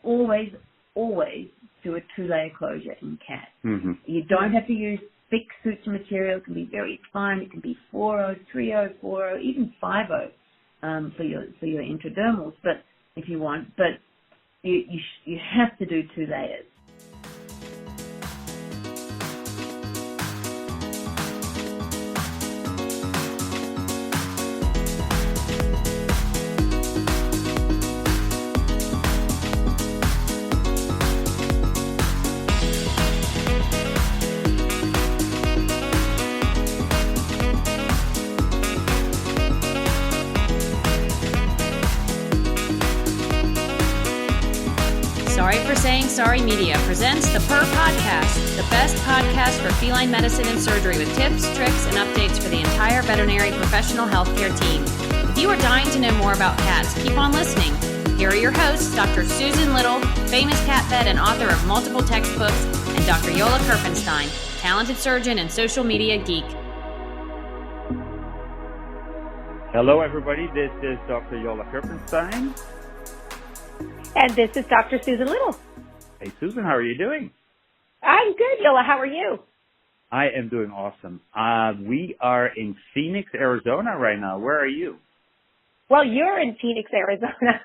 always do a 2-layer closure in cats. Mm-hmm. You don't have to use thick suture material. It can be very fine. It can be 4-0, 3-0, 4-0, even 5-0 for your intradermals, but if you want. But you have to do 2 layers. Sorry for Saying Sorry Media presents the Purr Podcast, the best podcast for feline medicine and surgery with tips, tricks, and updates for the entire veterinary professional healthcare team. If you are dying to know more about cats, keep on listening. Here are your hosts, Dr. Susan Little, famous cat vet and author of multiple textbooks, and Dr. Yola Kerpenstein, talented surgeon and social media geek. Hello, everybody. This is Dr. Yola Kerpenstein. And this is Dr. Susan Little. Hey, Susan, how are you doing? I'm good, Yola. How are you? I am doing awesome. We are in Phoenix, Arizona right now. Where are you? Well, you're in Phoenix, Arizona.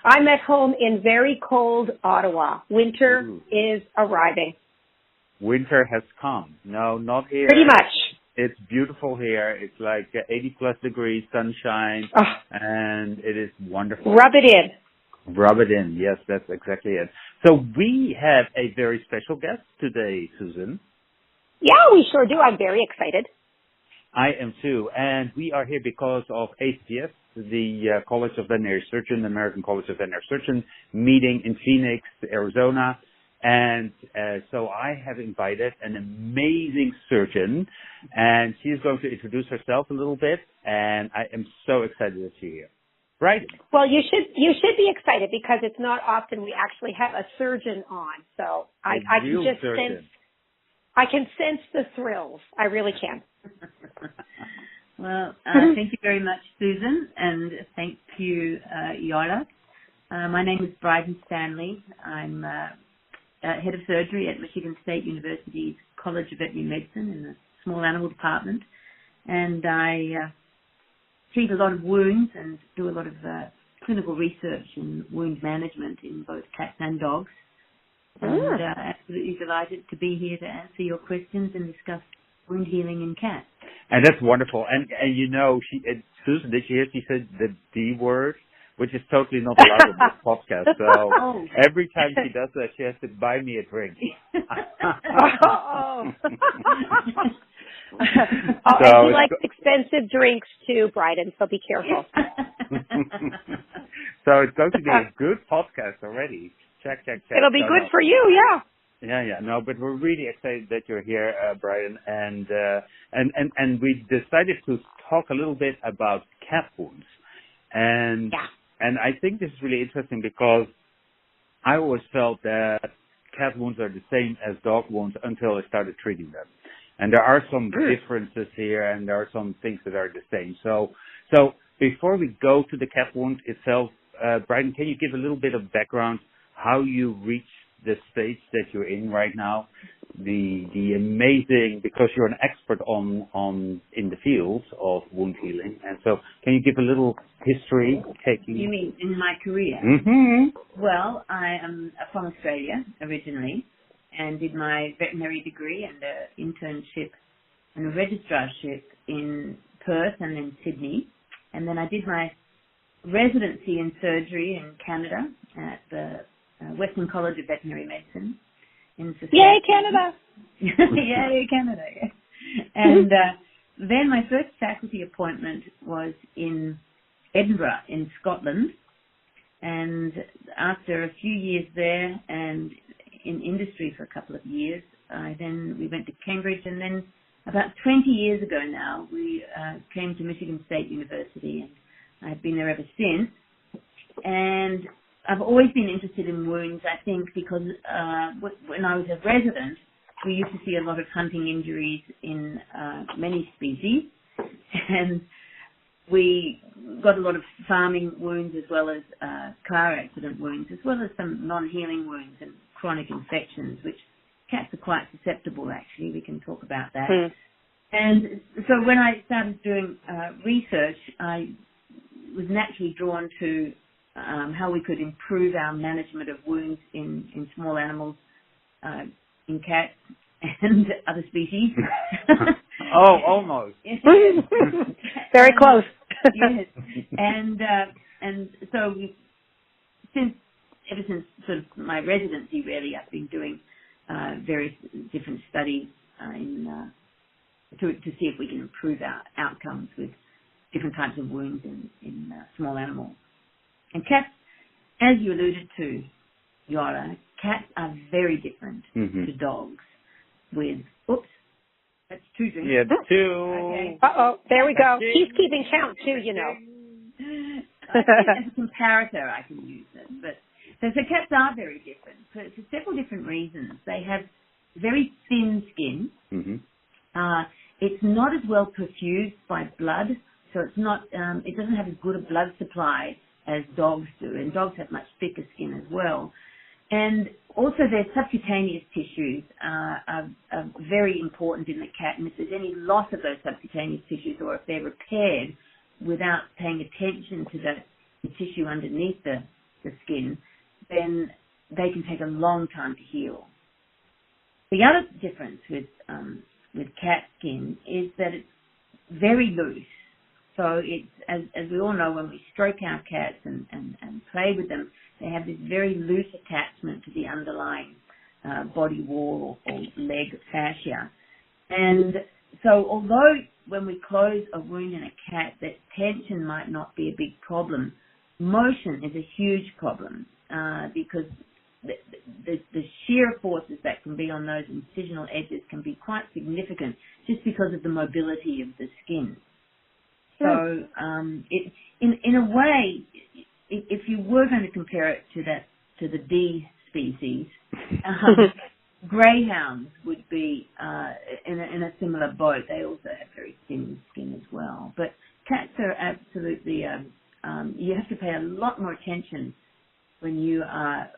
I'm at home in very cold Ottawa. Winter is arriving. Winter has come. No, not here. Pretty much. It's beautiful here. It's like 80-plus degrees, sunshine, and it is wonderful. Rub it in. Rub it in. Yes, that's exactly it. So we have a very special guest today, Susan. Yeah, we sure do. I'm very excited. I am too. And we are here because of ACS, the College of Veterinary Surgeons, American College of Veterinary Surgeons meeting in Phoenix, Arizona. And so I have invited an amazing surgeon, and she is going to introduce herself a little bit, and I am so excited that she's here. Right. Well, you should be excited because it's not often we actually have a surgeon on. So I can just sense the thrills. I really can. Well, thank you very much, Susan, and thank you, Yola. My name is Bryden Stanley. I'm head of surgery at Michigan State University's College of Veterinary Medicine in the small animal department, and I treat a lot of wounds and do a lot of clinical research in wound management in both cats and dogs. And absolutely delighted to be here to answer your questions and discuss wound healing in cats. And that's wonderful. And you know, Susan, did you hear she said the D word, which is totally not allowed on this podcast. So every time she does that, she has to buy me a drink. And he likes expensive drinks too, Bryden, so be careful. So it's going to be a good podcast already. Check. It'll be good for you, yeah. Yeah. No, but we're really excited that you're here, Bryden, and we decided to talk a little bit about cat wounds. And I think this is really interesting because I always felt that cat wounds are the same as dog wounds until I started treating them. And there are some differences here, and there are some things that are the same. So before we go to the cat wound itself, Bryden, can you give a little bit of background how you reached the stage that you're in right now? The amazing, because you're an expert in the field of wound healing, and so can you give a little history? You mean in my career? Mm-hmm. Well, I am from Australia originally, and did my veterinary degree and an internship and a registrarship in Perth and in Sydney. And then I did my residency in surgery in Canada at the Western College of Veterinary Medicine in Saskatchewan. Yay, Canada! Yay, Canada. And then my first faculty appointment was in Edinburgh in Scotland. And after a few years there and in industry for a couple of years, we went to Cambridge, and then about 20 years ago now, we came to Michigan State University, and I've been there ever since. And I've always been interested in wounds, I think, because when I was a resident, we used to see a lot of hunting injuries in many species. And we got a lot of farming wounds as well as car accident wounds, as well as some non-healing wounds and chronic infections, which cats are quite susceptible, actually. We can talk about that. Mm. And so when I started doing research, I was naturally drawn to how we could improve our management of wounds in small animals, in cats and other species. Oh, almost. Very close. Yes. And so ever since sort of my residency, really, I've been doing various different studies to see if we can improve our outcomes with different types of wounds in small animals. And cats, as you alluded to, Yora, cats are very different to dogs. With, oops, that's 2 drinks. Yeah, 2. Okay. Uh-oh, there we go. He's keeping count too, you know. As a comparator, I can use it. But so cats are very different for several different reasons. They have very thin skin. Mm-hmm. It's not as well perfused by blood, so it's not. It doesn't have as good a blood supply as dogs do, and dogs have much thicker skin as well. And also their subcutaneous tissues are very important in the cat, and if there's any loss of those subcutaneous tissues, or if they're repaired without paying attention to the tissue underneath the skin, then they can take a long time to heal. The other difference with cat skin is that it's very loose. So it's, as we all know, when we stroke our cats and play with them, they have this very loose attachment to the underlying body wall or leg fascia. And so although when we close a wound in a cat, that tension might not be a big problem, motion is a huge problem because the shear forces that can be on those incisional edges can be quite significant just because of the mobility of the skin. So in a way, if you were going to compare it to the D species, greyhounds would be in a similar boat. They also have very thin skin as well. But cats are absolutely you have to pay a lot more attention when you are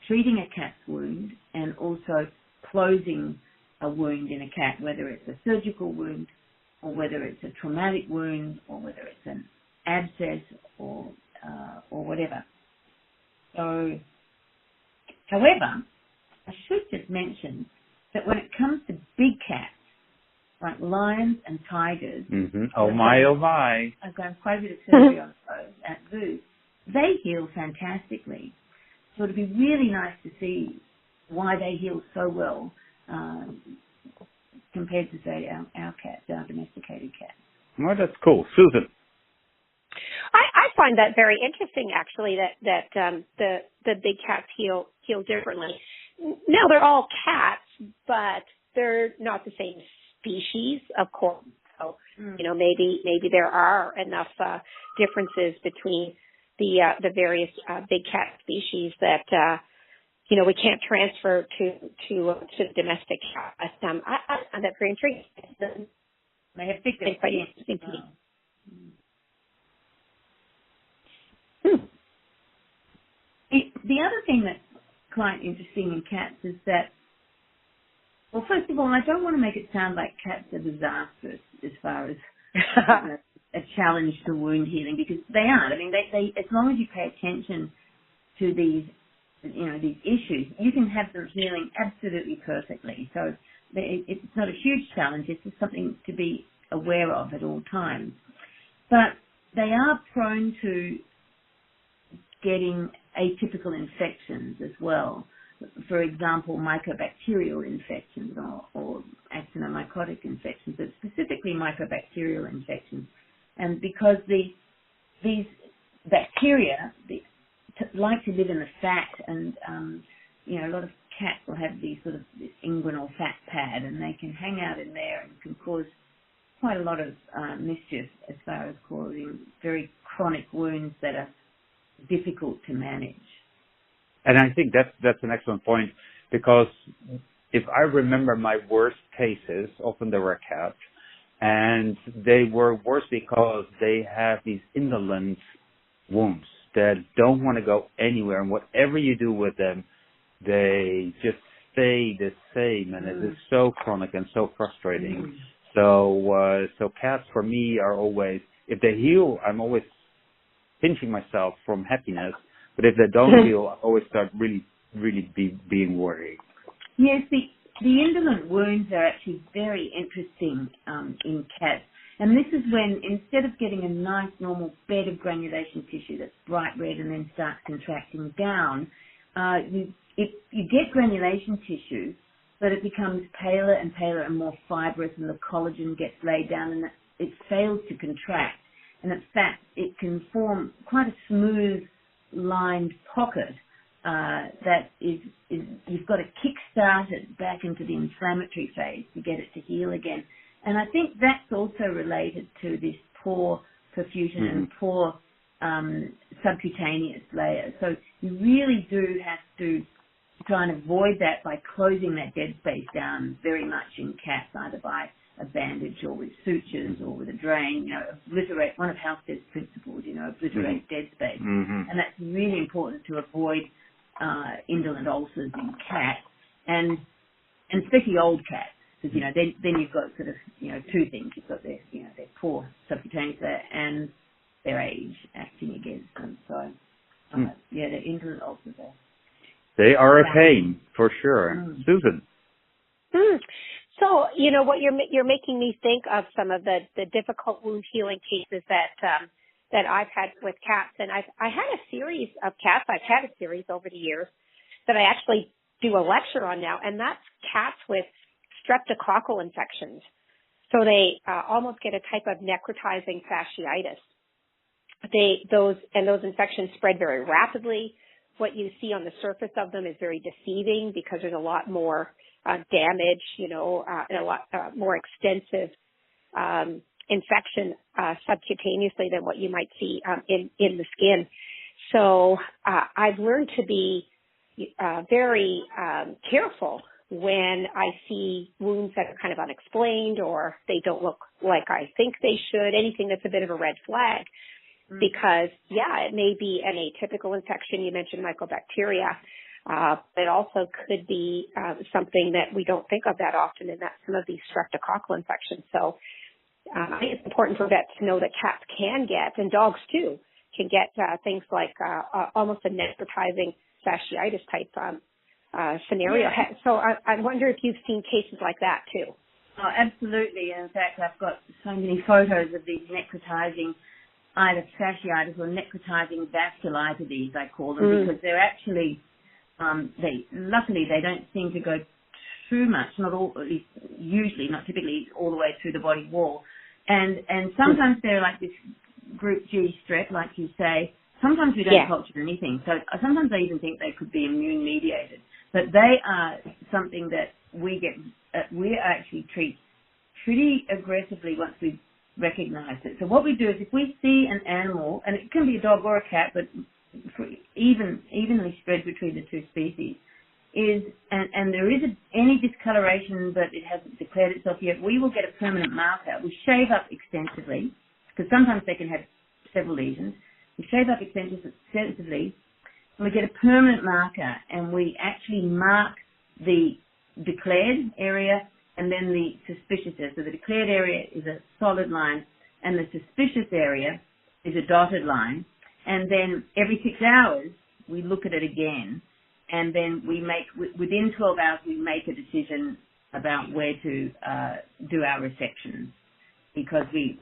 treating a cat's wound and also closing a wound in a cat, whether it's a surgical wound or whether it's a traumatic wound or whether it's an abscess or whatever. So, however, I should just mention that when it comes to big cats, like lions and tigers, oh my. I've done quite a bit of surgery on those at zoos. They heal fantastically. So it'd be really nice to see why they heal so well compared to, say, our cats, our domesticated cats. Well, that's cool. Susan? I find that very interesting, actually, that the big cats heal differently. Now, they're all cats, but they're not the same species, of course. So, maybe there are enough differences between the various big cat species that we can't transfer to domestic cat. I find that very intriguing. They have thicker skin. The other thing that's quite interesting in cats is that, well, first of all, I don't want to make it sound like cats are disastrous as far as a challenge to wound healing, because they aren't. I mean, they as long as you pay attention to these issues, you can have them healing absolutely perfectly. So it's not a huge challenge. It's just something to be aware of at all times. But they are prone to getting atypical infections as well. For example, mycobacterial infections or actinomycotic infections, but specifically mycobacterial infections. And because these bacteria like to live in the fat, and a lot of cats will have these sort of this inguinal fat pad, and they can hang out in there and can cause quite a lot of mischief as far as causing very chronic wounds that are difficult to manage. And I think that's an excellent point, because if I remember my worst cases, often they were cats, and they were worse because they have these indolent wounds that don't want to go anywhere, and whatever you do with them, they just stay the same, and it is so chronic and so frustrating. So cats for me are always, if they heal, I'm always pinching myself from happiness, but if they don't heal, I always start really being worried. Yes, the indolent wounds are actually very interesting in cats. And this is when, instead of getting a nice normal bed of granulation tissue that's bright red and then starts contracting down, you get granulation tissue, but it becomes paler and paler and more fibrous, and the collagen gets laid down, and it fails to contract. And in fact, it can form quite a smooth lined pocket that is you've got to kickstart it back into the inflammatory phase to get it to heal again. And I think that's also related to this poor perfusion and poor subcutaneous layer. So you really do have to try and avoid that by closing that dead space down very much in cats, either by a bandage or with sutures or with a drain, obliterate, one of Halstead's principles, obliterate dead space. And that's really important to avoid indolent ulcers in cats, and especially old cats, because, then you've got sort of, two things. You've got their poor subcutaneous layer and their age acting against them. So, the indolent ulcers are. They are a pain, for sure. Susan? So, what you're making me think of some of the difficult wound healing cases that I've had with cats. And I had a series of cats. I've had a series over the years that I actually do a lecture on now, and that's cats with streptococcal infections. So they almost get a type of necrotizing fasciitis. Those infections spread very rapidly. What you see on the surface of them is very deceiving because there's a lot more damage, and a lot more extensive infection subcutaneously than what you might see in the skin. So I've learned to be very careful when I see wounds that are kind of unexplained or they don't look like I think they should, anything that's a bit of a red flag. Because, it may be an atypical infection. You mentioned mycobacteria. It also could be something that we don't think of that often, and that's some of these streptococcal infections. So I think it's important for vets to know that cats can get, and dogs too, can get things like almost a necrotizing fasciitis type scenario. Yeah. So I wonder if you've seen cases like that too. Oh, absolutely. In fact, I've got so many photos of these necrotizing either fasciitis or necrotizing vasculitis, I call them, because they're actually, luckily they don't seem to go too much, not all, at least usually, not typically all the way through the body wall. And sometimes they're like this group G strep, like you say. Sometimes we don't culture anything. So sometimes I even think they could be immune mediated. But they are something that we actually treat pretty aggressively once we've recognized it. So what we do is if we see an animal, and it can be a dog or a cat, but evenly spread between the two species, and there is any discoloration but it hasn't declared itself yet, we will get a permanent marker. We shave up extensively, because sometimes they can have several lesions. We shave up extensively, and we get a permanent marker, and we actually mark the declared area and then the suspicious area. So the declared area is a solid line, and the suspicious area is a dotted line. And then every 6 hours, we look at it again, and then within 12 hours, we make a decision about where to do our resections, because we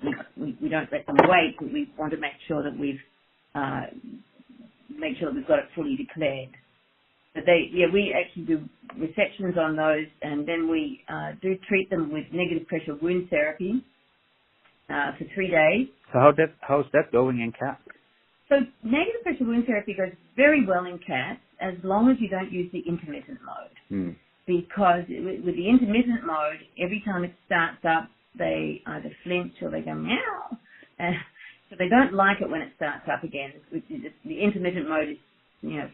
don't let them wait, but we want to make sure that we've got it fully declared. But we actually do resections on those, and then we do treat them with negative pressure wound therapy for 3 days. So how's that going in cats? So negative pressure wound therapy goes very well in cats as long as you don't use the intermittent mode. Because with the intermittent mode, every time it starts up, they either flinch or they go meow. So they don't like it when it starts up again. The intermittent mode is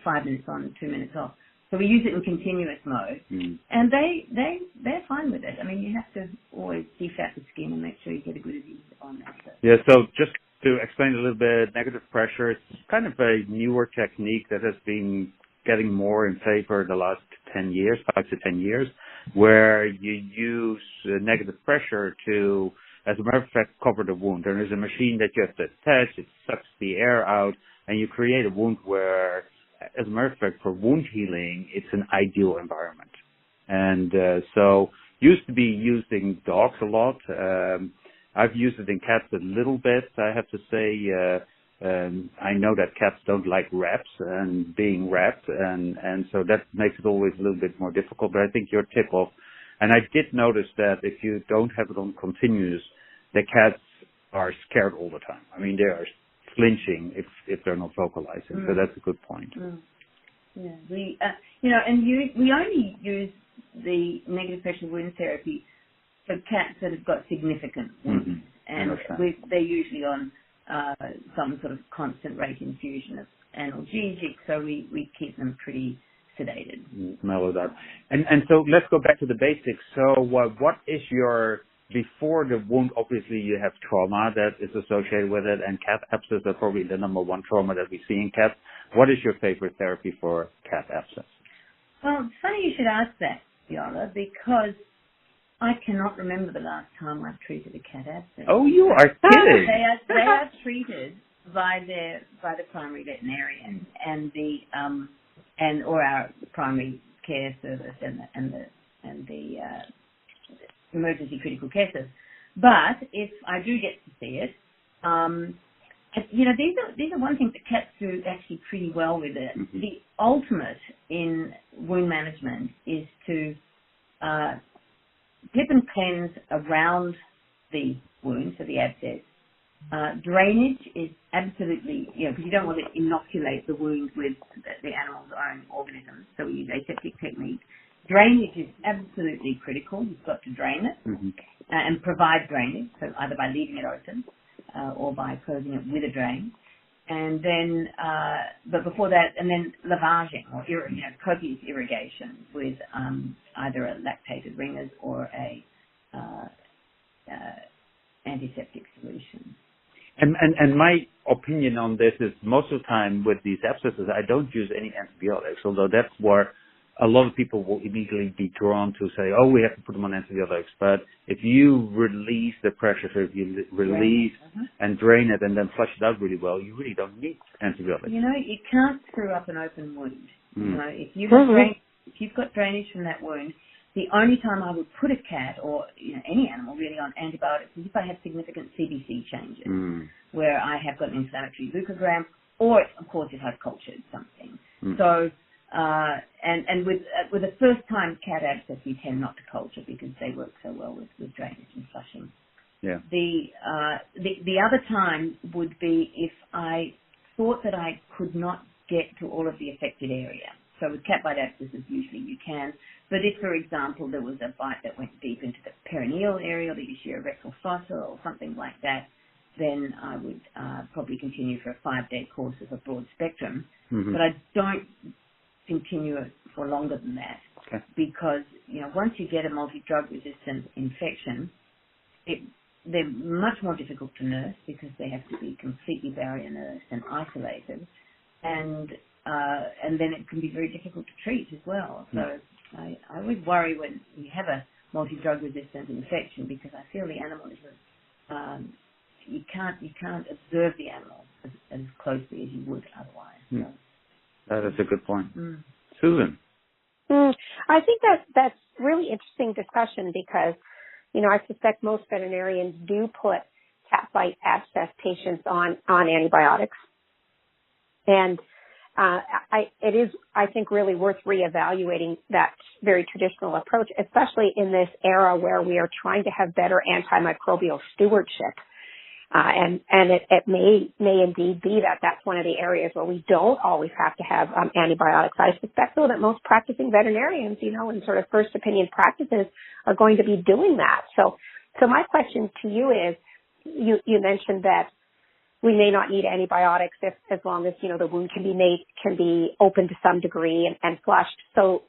5 minutes on, 2 minutes off. So we use it in continuous mode, and they're fine with it. I mean, you have to always defat the skin and make sure you get a good adhesive on that. So. Yeah, so just to explain a little bit, negative pressure, it's kind of a newer technique that has been getting more in favor the last 10 years, 5 to 10 years, where you use negative pressure to, as a matter of fact, cover the wound. There is a machine that you have to attach, it sucks the air out, and you create a wound where, as a matter of fact, for wound healing, it's an ideal environment. And so used to be used in dogs a lot. I've used it in cats a little bit, I have to say. I know that cats don't like wraps and being wrapped, and so that makes it always a little bit more difficult. But I think your tip off, and I did notice that if you don't have it on continuous, the cats are scared all the time. I mean, they are flinching if they're not vocalizing. So that's a good point. Yeah, we we only use the negative pressure wound therapy for cats that have got significant wounds, and they're usually on some sort of constant rate infusion of analgesic, so we keep them pretty sedated. Mellowed out. And so let's go back to the basics. So what is your, before the wound, obviously you have trauma that is associated with it, and cat abscess are probably the number one trauma that we see in cats. What is your favorite therapy for cat abscess? Well, it's funny you should ask that, Viola, because I cannot remember the last time I've treated a cat abscess. Oh, you are kidding! They are treated by the primary veterinarian and or our primary care service and the emergency critical care service. But if I do get to see it, these are one thing that cats do actually pretty well with it. Mm-hmm. The ultimate in wound management is to dip and cleanse around the wound, so the abscess. Drainage is absolutely, because you don't want to inoculate the wound with the animal's own organisms, so we use aseptic technique. Drainage is absolutely critical. You've got to drain it and provide drainage, so either by leaving it open or by closing it with a drain. And then, but before that, and then lavaging or copious irrigation with either a lactated ringers or a antiseptic solution. And my opinion on this is most of the time with these abscesses, I don't use any antibiotics, although that's where a lot of people will immediately be drawn to say, oh, we have to put them on antibiotics. But if you release the pressure, so if you release and drain it and then flush it out really well, you really don't need antibiotics. You can't screw up an open wound. If you've got drainage from that wound, the only time I would put a cat or any animal really on antibiotics is if I have significant CBC changes, where I have got an inflammatory leukogram, or of course if I've cultured something. So and with a first time cat abscess, we tend not to culture because they work so well with drainage and flushing. Yeah. The other time would be if I thought that I could not get to all of the affected area. So with cat bite abscesses, usually you can. But if, for example, there was a bite that went deep into the perineal area, or the issue of rectal fossa or something like that, then I would probably continue for a 5-day course of a broad spectrum. But I don't continue it for longer than that because, once you get a multi-drug resistant infection, they're much more difficult to nurse because they have to be completely barrier nursed and isolated. And then it can be very difficult to treat as well. So I always worry when you have a multi-drug resistant infection because I feel the animal is you can't observe the animal as closely as you would otherwise. So. That is a good point. Susan? I think that's really interesting discussion because, I suspect most veterinarians do put cat bite abscess patients on antibiotics. And it is, I think, really worth reevaluating that very traditional approach, especially in this era where we are trying to have better antimicrobial stewardship. And it may indeed be that that's one of the areas where we don't always have to have antibiotics. I suspect, though, that most practicing veterinarians, in sort of first opinion practices are going to be doing that. So my question to you is, you mentioned that we may not need antibiotics as long as, the wound can be open to some degree and flushed. So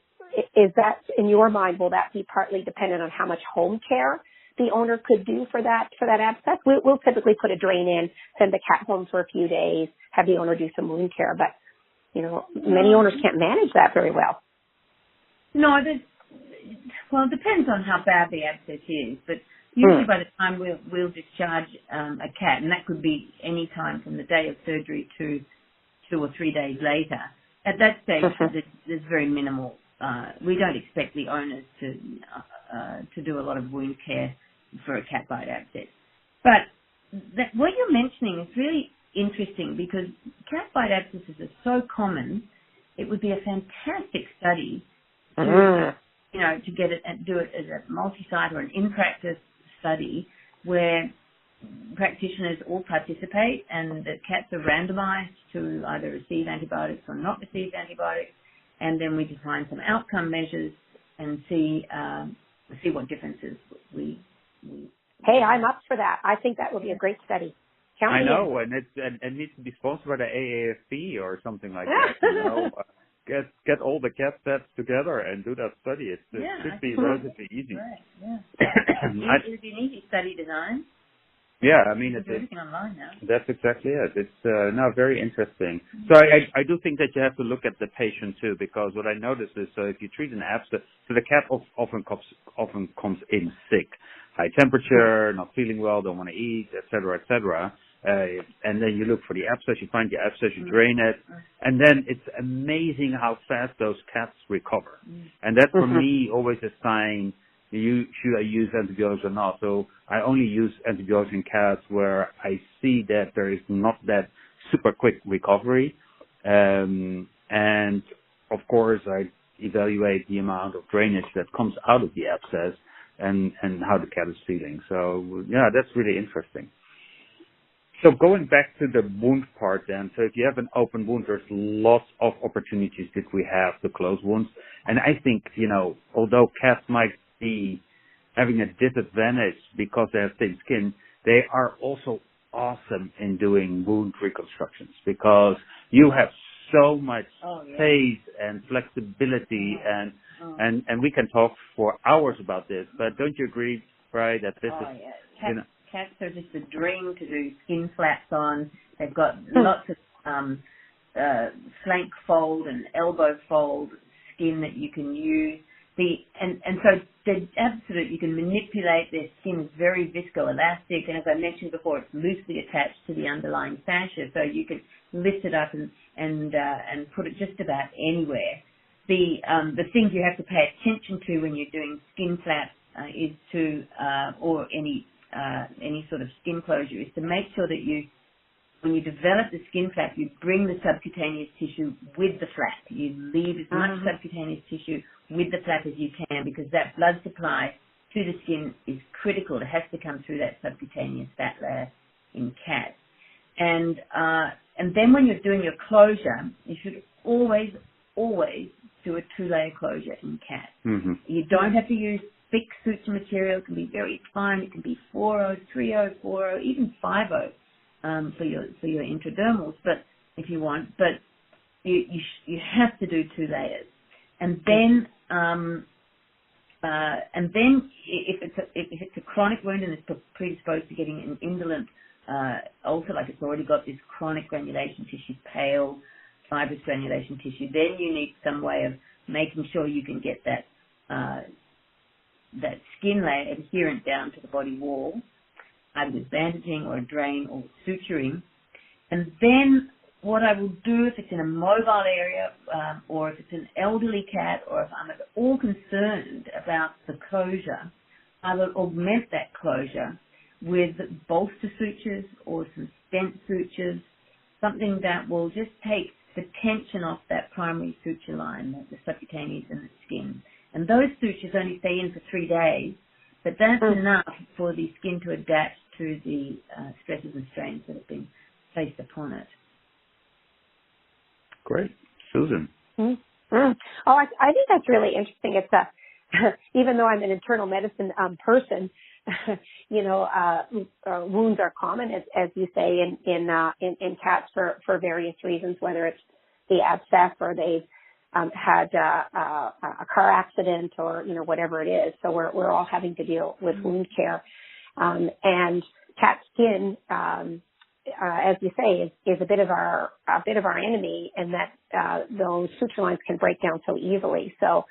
is that, in your mind, will that be partly dependent on how much home care the owner could do for that abscess? We'll typically put a drain in, send the cat home for a few days, have the owner do some wound care, but, many owners can't manage that very well. No, it depends on how bad the abscess is, but usually by the time we'll discharge a cat, and that could be any time from the day of surgery to 2 or 3 days later, at that stage there's very minimal. We don't expect the owners to do a lot of wound care for a cat bite abscess. But what you're mentioning is really interesting because cat bite abscesses are so common. It would be a fantastic study to get it and do it as a multi-site or an in-practice study where practitioners all participate and the cats are randomized to either receive antibiotics or not receive antibiotics, and then we define some outcome measures and see what differences we. Hey, I'm up for that. I think that would be a great study. I know, and it needs to be sponsored by the AAFP or something like that. Get all the cat vets together and do that study. It should be relatively easy. Right. Yeah. It would be an easy study design. Yeah, I mean, it's everything online now. That's exactly it. It's now very interesting. So I do think that you have to look at the patient too, because what I noticed is, so if you treat an abscess, so the cat often comes in sick, high temperature, not feeling well, don't want to eat, etc., etc. And then you look for the abscess, you find the abscess, you drain it, and then it's amazing how fast those cats recover. And that for me always a sign. Should I use antibiotics or not? So I only use antibiotics in cats where I see that there is not that super quick recovery. And of course I evaluate the amount of drainage that comes out of the abscess and how the cat is feeling. So yeah, that's really interesting. So going back to the wound part then, so if you have an open wound, there's lots of opportunities that we have to close wounds. And I think, although cats might be having a disadvantage because they have thin skin, they are also awesome in doing wound reconstructions because you have so much space and flexibility and we can talk for hours about this, but don't you agree, Bri, that this is cats are just a dream to do skin flaps on. They've got lots of flank fold and elbow fold skin that you can use. So they're absolute, you can manipulate their skin, is very viscoelastic, and as I mentioned before, it's loosely attached to the underlying fascia, so you can lift it up and put it just about anywhere. The things you have to pay attention to when you're doing skin flaps is to or any sort of skin closure is to make sure that when you develop the skin flap, you bring the subcutaneous tissue with the flap. You leave as much subcutaneous tissue with the flap as you can because that blood supply to the skin is critical. It has to come through that subcutaneous fat layer in cats. And then when you're doing your closure, you should always do a 2-layer closure in cats. You don't have to use thick suture material. It can be very fine. It can be 4-0, 3-0, 4-0, even 5-0. For your intradermals, but if you want, but you have to do 2 layers, and then if it's a chronic wound and it's predisposed to getting an indolent ulcer, like it's already got this chronic granulation tissue, pale fibrous granulation tissue, then you need some way of making sure you can get that skin layer adherent down to the body wall, either with bandaging or a drain or suturing. And then what I will do if it's in a mobile area or if it's an elderly cat or if I'm at all concerned about the closure, I will augment that closure with bolster sutures or some stent sutures, something that will just take the tension off that primary suture line, the subcutaneous and the skin. And those sutures only stay in for 3 days, but that's enough for the skin to adapt to the stresses and strains that have been placed upon it. Great. Susan? Oh, I think that's really interesting. It's even though I'm an internal medicine person, wounds are common, as you say, in cats for various reasons, whether it's the abscess or they've had a car accident or whatever it is. So we're all having to deal with wound care, and cat skin, as you say, is a bit of our enemy, and that those suture lines can break down so easily. So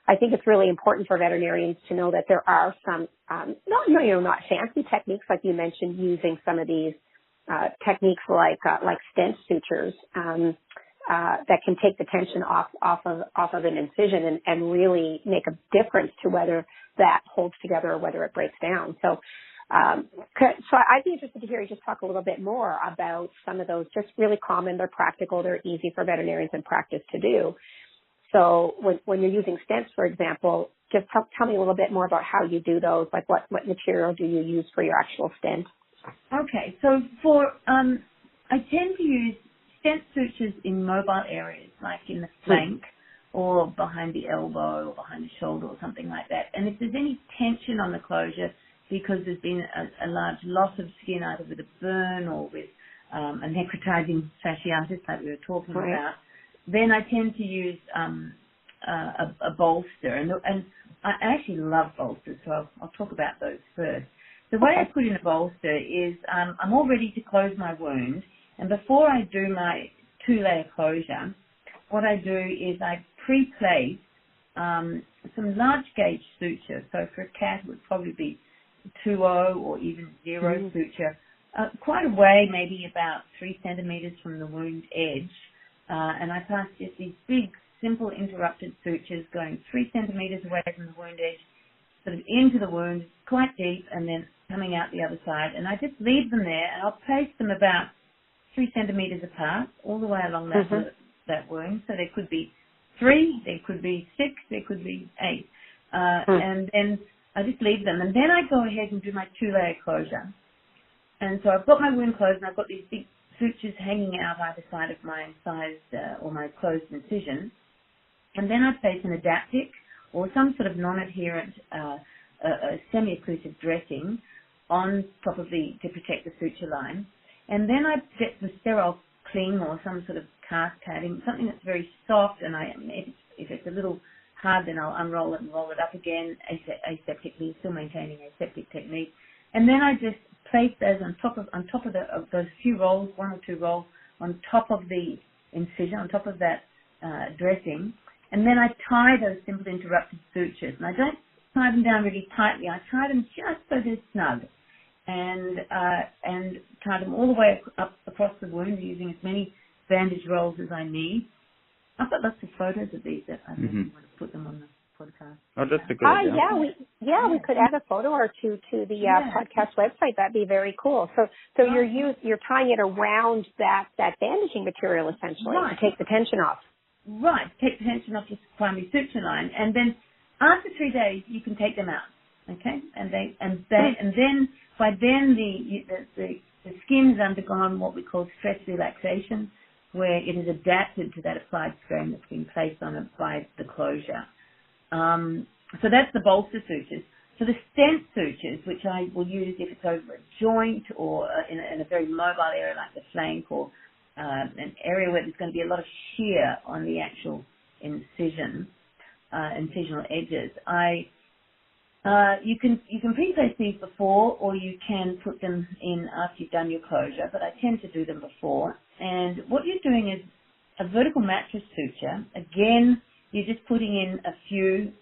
I think it's really important for veterinarians to know that there are some not fancy techniques like you mentioned, using some of these techniques like stent sutures that can take the tension off of an incision and really make a difference to whether that holds together or whether it breaks down. So I'd be interested to hear you just talk a little bit more about some of those, just really common, they're practical, they're easy for veterinarians in practice to do. So when you're using stents, for example, just tell me a little bit more about how you do those, like what material do you use for your actual stent? Okay, so for, I tend to use stent sutures in mobile areas, like in the flank or behind the elbow or behind the shoulder or something like that. And if there's any tension on the closure, because there's been a large loss of skin either with a burn or with a necrotizing fasciitis like we were talking about, then I tend to use a bolster. And I actually love bolsters, so I'll talk about those first. The way I put in a bolster is I'm all ready to close my wound, and before I do my 2-layer closure, what I do is I pre-place some large gauge suture. So for a cat it would probably be 2.0 or even 0 suture, quite away, maybe about 3 centimeters from the wound edge. And I pass just these big, simple interrupted sutures going 3 centimeters away from the wound edge, sort of into the wound, quite deep, and then coming out the other side. And I just leave them there, and I'll place them about 3 centimeters apart all the way along that wound. So there could be 3, there could be 6, there could be 8. And then I just leave them. And then I go ahead and do my 2-layer closure. And so I've got my wound closed, and I've got these big sutures hanging out either side of my incised or my closed incision. And then I place an adaptic or some sort of non-adherent semi-occlusive dressing on top of to protect the suture line. And then I get some sterile cling or some sort of cast padding, something that's very soft, and if it's a little hard, then I'll unroll it and roll it up again aseptically, still maintaining aseptic technique. And then I just place those on top of those few rolls, 1 or 2 rolls, on top of the incision, on top of that dressing. And then I tie those simple interrupted sutures. And I don't tie them down really tightly. I tie them just so they're snug. And tie them all the way up across the wound using as many bandage rolls as I need. I've got lots of photos of these that I want to put them on the podcast. Oh, that's a good idea. We could add a photo or two to the podcast website. That'd be very cool. So you're tying it around that bandaging material essentially to take the tension off. Right, take the tension off your primary suture line, and then after 3 days you can take them out. Okay, and then by then the skin's undergone what we call stress relaxation, where it is adapted to that applied strain that's been placed on it by the closure. So that's the bolster sutures. For the stent sutures, which I will use if it's over a joint or in a very mobile area like the flank or an area where there's going to be a lot of shear on the actual incisional edges, you can pre-place these before, or you can put them in after you've done your closure, but I tend to do them before. And what you're doing is a vertical mattress suture. Again, you're just putting in a few,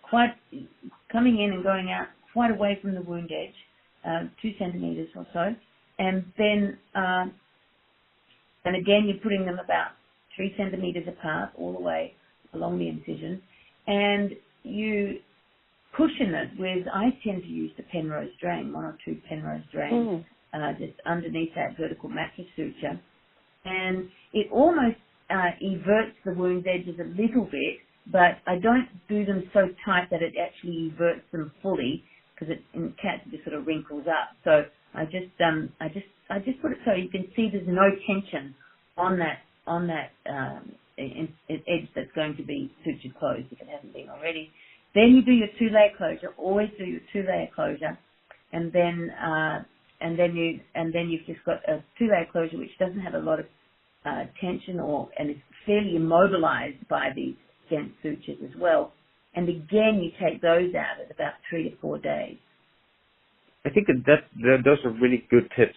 coming in and going out quite away from the wound edge, 2 centimeters or so. And then, and again, you're putting them about 3 centimeters apart all the way along the incision. And you cushion it with, I tend to use the Penrose drain, 1 or 2 Penrose drains, just underneath that vertical mattress suture. And it almost everts the wound edges a little bit, but I don't do them so tight that it actually everts them fully, because in cats it just sort of wrinkles up. So I just put it so you can see there's no tension on that edge that's going to be sutured closed if it hasn't been already. Then you do your 2-layer closure. Always do your 2-layer closure. and then you've just got a 2-layer closure which doesn't have a lot of tension and is fairly immobilized by these stent sutures as well. And again, you take those out at about 3 to 4 days. I think those are really good tips.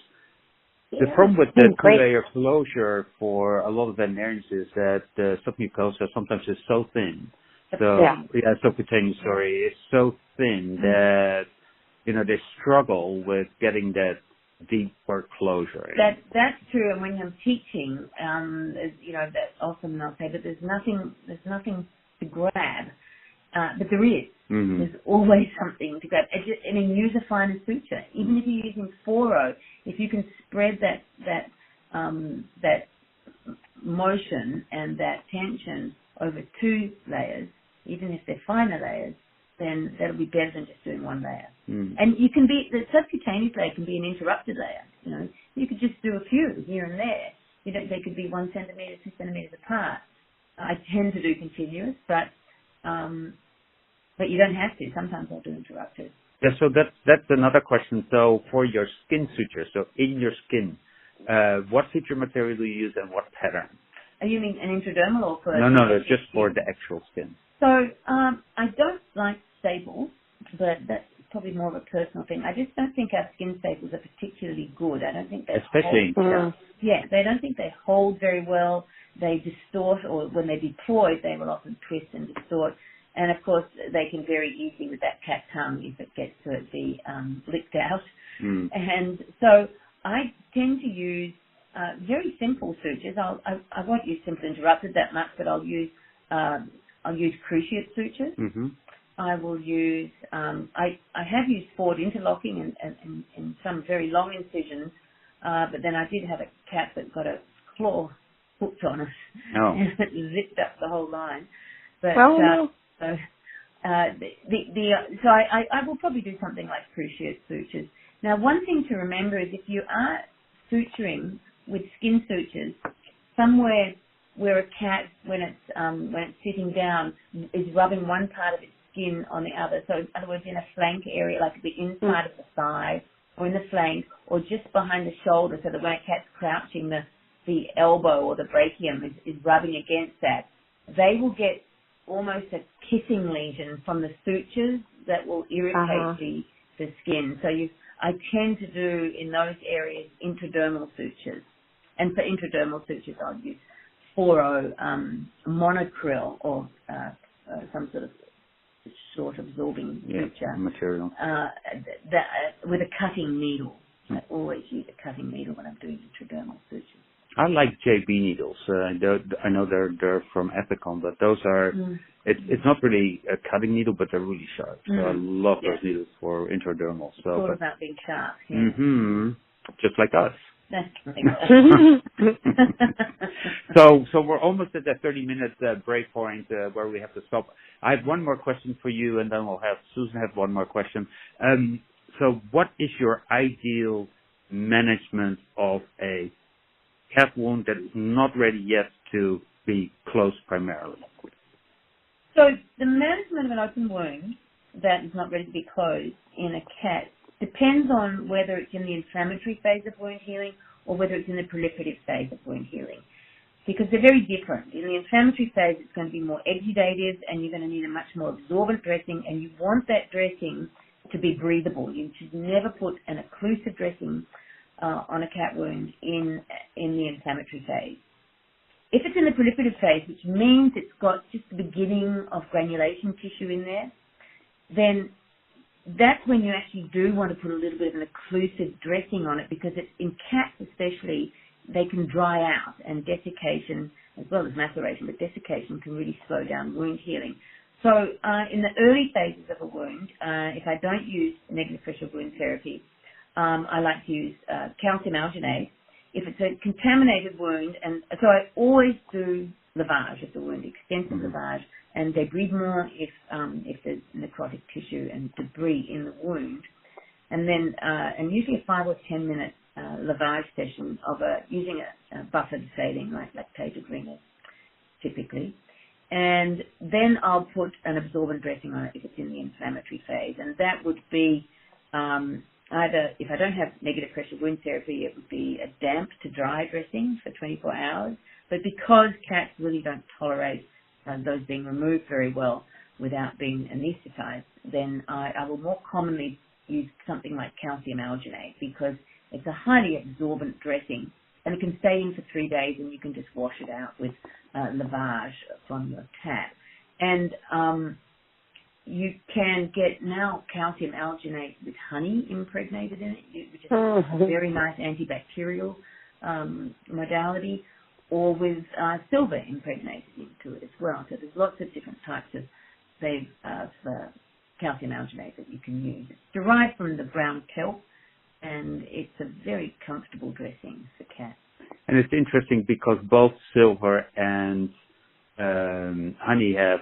Yeah. The problem with the 2-layer closure for a lot of veterinarians is that the submucosa sometimes is so thin. Subcutaneous, is so thin that, they struggle with getting that deeper closure. That's true. And when I'm teaching, that often I'll say that there's nothing to grab, but there is. Mm-hmm. There's always something to grab. Use a finer suture. Even if you're using 4-0, if you can spread that motion and that tension over 2 layers, even if they're finer layers, then that'll be better than just doing 1 layer. Mm. And the subcutaneous layer can be an interrupted layer. You could just do a few here and there. They could be 1 centimeter, 2 centimeters apart. I tend to do continuous, but you don't have to. Sometimes I'll do interrupted. Yeah, so that's another question. So for your skin suture, so in your skin, what suture material do you use and what pattern? You mean an intradermal or for? No, just for the actual skin. So I don't like staples, but that's probably more of a personal thing. I just don't think our skin staples are particularly good. I don't think they especially hold. Yeah, they don't think they hold very well. They distort, or when they're deployed, they will often twist and distort. And of course, they can very easily with that cat tongue, if it gets to it, be licked out. Mm. And so I tend to use very simple sutures. I won't use simple interrupted that much, but I'll use cruciate sutures. Mm-hmm. I will use, I have used forward interlocking and some very long incisions, but then I did have a cat that got a claw hooked on it. Oh. And it zipped up the whole line. But, So I will probably do something like cruciate sutures. Now, one thing to remember is if you are suturing with skin sutures, somewhere where a cat, when it's sitting down, is rubbing one part of its skin on the other. So in other words, in a flank area, like the inside of the thigh, or in the flank, or just behind the shoulder, so that when a cat's crouching, the elbow or the brachium is rubbing against that, they will get almost a kissing lesion from the sutures that will irritate the skin. So I tend to do in those areas intradermal sutures. And for intradermal sutures, I'll use 4-0 monocryl or some sort of short absorbing suture material with a cutting needle. I always use a cutting needle when I'm doing intradermal sutures. I like JB needles. I know they're from Ethicon, but those are. It's not really a cutting needle, but they're really sharp. So I love those needles for intradermal. So it's all about being sharp. Yeah. Mm-hmm. Just like us. That's right. So we're almost at that 30-minute break point where we have to stop. I have one more question for you, and then we'll have Susan have one more question. So what is your ideal management of a cat wound that is not ready yet to be closed primarily? So the management of an open wound that is not ready to be closed in a cat depends on whether it's in the inflammatory phase of wound healing or whether it's in the proliferative phase of wound healing, because they're very different. In the inflammatory phase, it's going to be more exudative, and you're going to need a much more absorbent dressing, and you want that dressing to be breathable. You should never put an occlusive dressing on a cat wound in the inflammatory phase. If it's in the proliferative phase, which means it's got just the beginning of granulation tissue in there, then that's when you actually do want to put a little bit of an occlusive dressing on it, because in cats especially, they can dry out, and desiccation, as well as maceration, but desiccation can really slow down wound healing. So in the early phases of a wound, if I don't use negative pressure wound therapy, I like to use calcium alginate. If it's a contaminated wound, and so I always do lavage of the wound, extensive lavage, and they bleed more if there's necrotic tissue and debris in the wound. And then, and usually a 5 or 10 minute lavage session of using a buffered saline like lactated ringers, typically. And then I'll put an absorbent dressing on it if it's in the inflammatory phase, and that would be either, if I don't have negative pressure wound therapy, it would be a damp to dry dressing for 24 hours. But because cats really don't tolerate those being removed very well without being anesthetized, then I will more commonly use something like calcium alginate, because it's a highly absorbent dressing and it can stay in for 3 days and you can just wash it out with lavage from your cat. And you can get now calcium alginate with honey impregnated in it, which is a very nice antibacterial modality, or with silver impregnated into it as well. So there's lots of different types of calcium alginate that you can use. It's derived from the brown kelp, and it's a very comfortable dressing for cats. And it's interesting because both silver and honey have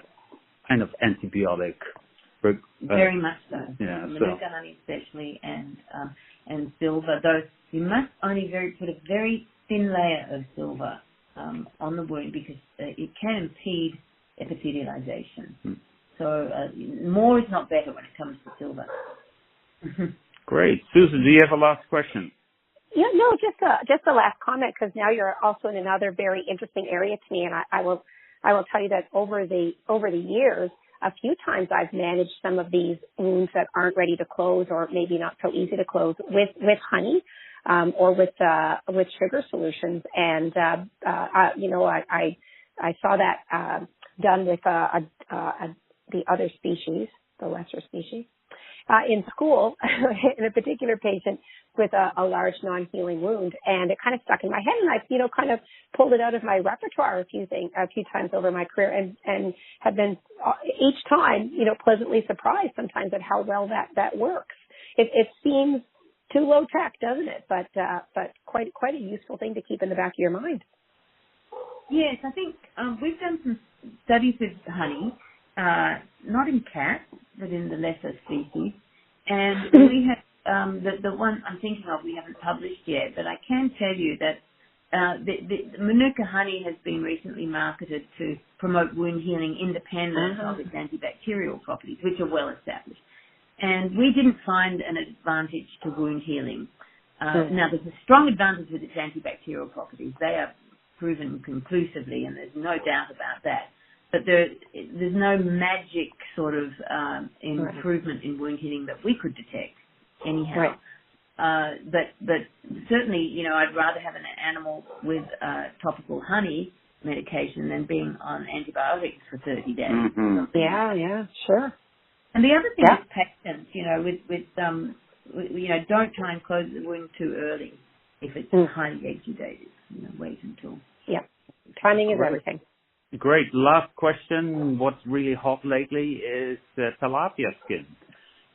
kind of antibiotic. Very much so. Yeah, Manuka honey especially, and silver. Though you must only put a very thin layer of silver on the wound, because it can impede epithelialization. So more is not better when it comes to silver. Great. Susan, do you have a last question? Yeah, no, just a last comment, because now you're also in another very interesting area to me, and I will tell you that over the years, a few times I've managed some of these wounds that aren't ready to close, or maybe not so easy to close, with honey, or with sugar solutions. And I saw that done with the other species, the lesser species, in school in a particular patient with a large non-healing wound, and it kind of stuck in my head, and I kind of pulled it out of my repertoire a few times over my career, and have been each time pleasantly surprised sometimes at how well that works. It seems too low tech, doesn't it? But quite a useful thing to keep in the back of your mind. Yes, I think we've done some studies with honey, not in cats, but in the lesser species, and we have. The one I'm thinking of we haven't published yet, but I can tell you that the Manuka honey has been recently marketed to promote wound healing independent of its antibacterial properties, which are well established. And we didn't find an advantage to wound healing. Now, there's a strong advantage with its antibacterial properties. They are proven conclusively, and there's no doubt about that. But there's no magic sort of improvement in wound healing that we could detect. Anyhow, but certainly, I'd rather have an animal with topical honey medication than being on antibiotics for 30 days. Mm-hmm. Yeah, sure. And the other thing is patience. Don't try and close the wound too early if it's highly exudated. Wait until. Yeah, timing is everything. Great. Last question. What's really hot lately is tilapia skin.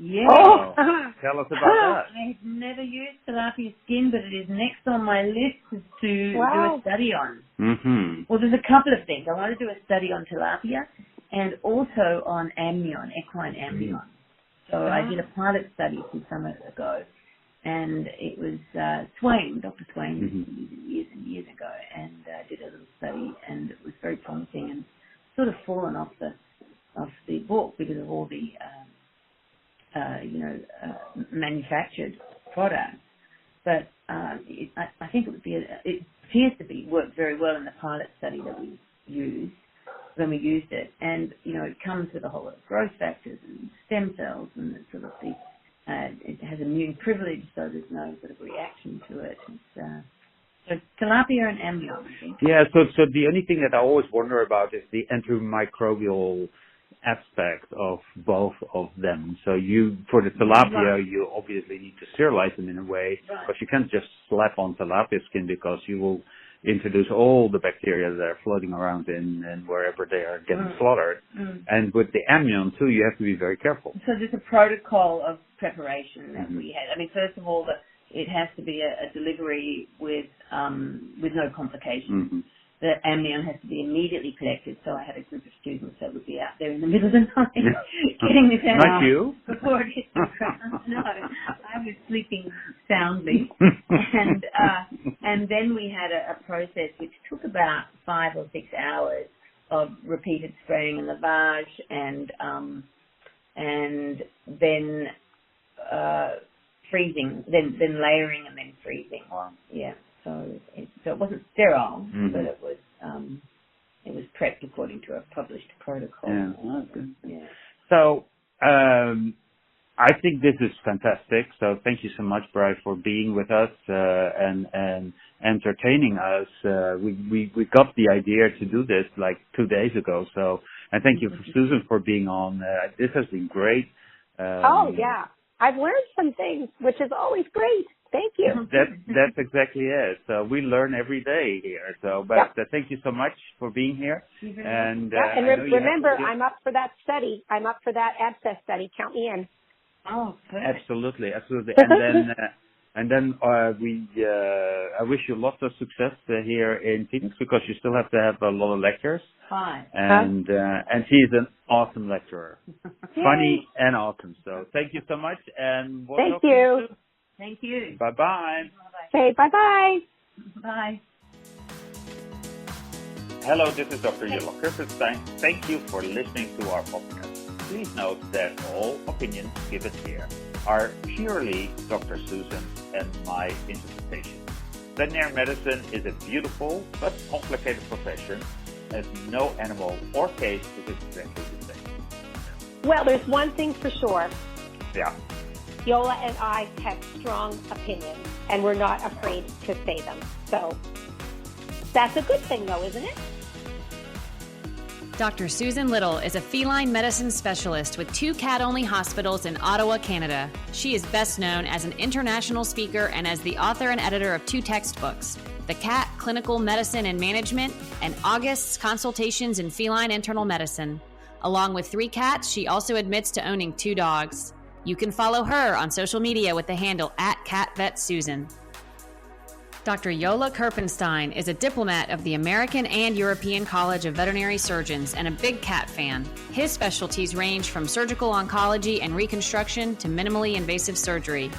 Yeah. Oh, tell us about that. I've never used tilapia skin, but it is next on my list to do a study on. Mm-hmm. Well, there's a couple of things. I want to do a study on tilapia and also on amnion, equine amnion. So I did a pilot study some summer ago, and it was Swain, Dr. Swain, years and years ago, and did a little study, and it was very promising, and sort of fallen off the book because of all the manufactured products. But I think it appears to work very well in the pilot study that we used when we used it. And, it comes with a whole lot of growth factors and stem cells, and it's sort of it has immune privilege, so there's no sort of reaction to it. So tilapia and amnion, I think. Yeah, so the only thing that I always wonder about is the antimicrobial aspect of both of them. So for the tilapia, you obviously need to sterilize them in a way, because you can't just slap on tilapia skin, because you will introduce all the bacteria that are floating around in and wherever they are getting slaughtered. And with the amnion too, you have to be very careful. So there's a protocol of preparation that we had. I mean, first of all, it has to be a delivery with no complications. The amnion has to be immediately collected, so I had a group of students that would be out there in the middle of the night getting this amnion. Not you? Before it hit the ground. No, I was sleeping soundly. And then we had a process which took about 5 or 6 hours of repeated spraying and lavage, and then freezing, then layering and then freezing. Wow. Yeah. So it wasn't sterile, Mm-hmm. but it was prepped according to a published protocol. Yeah. Okay. Yeah. So I think this is fantastic. So thank you so much, Bri, for being with us and entertaining us. We got the idea to do this like 2 days ago. So and thank you, Susan, for being on. This has been great. Yeah, I've learned some things, which is always great. Thank you. That's exactly it. So we learn every day here. So, but thank you so much for being here. And remember, I'm up for that study. I'm up for that abscess study. Count me in. Oh, perfect. Absolutely. And then I wish you lots of success here in Phoenix because you still have to have a lot of lectures. Fine. And she's an awesome lecturer, funny and awesome. So thank you so much, and we'll thank you. Soon. Thank you. Bye bye. Say bye bye. Bye. Hello, this is Dr. Yola Kurfenstein. Thank you for listening to our podcast. Please note that all opinions given here are purely Dr. Susan and my interpretation. Veterinary medicine is a beautiful but complicated profession, as no animal or case is exactly the same. Well, there's one thing for sure. Yeah. Yola and I have strong opinions, and we're not afraid to say them. So that's a good thing, though, isn't it? Dr. Susan Little is a feline medicine specialist with 2 cat-only hospitals in Ottawa, Canada. She is best known as an international speaker and as the author and editor of 2 textbooks, The Cat Clinical Medicine and Management and August's Consultations in Feline Internal Medicine. Along with 3 cats, she also admits to owning 2 dogs. You can follow her on social media with the handle @CatVetSusan. Dr. Yola Kurfenstein is a diplomat of the American and European College of Veterinary Surgeons and a big cat fan. His specialties range from surgical oncology and reconstruction to minimally invasive surgery.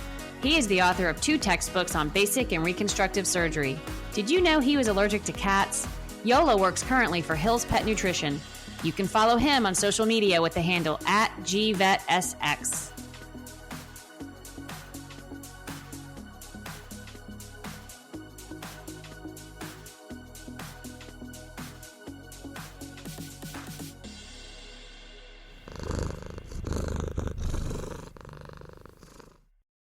He is the author of 2 textbooks on basic and reconstructive surgery. Did you know he was allergic to cats? Yola works currently for Hill's Pet Nutrition. You can follow him on social media with the handle @GVetSX.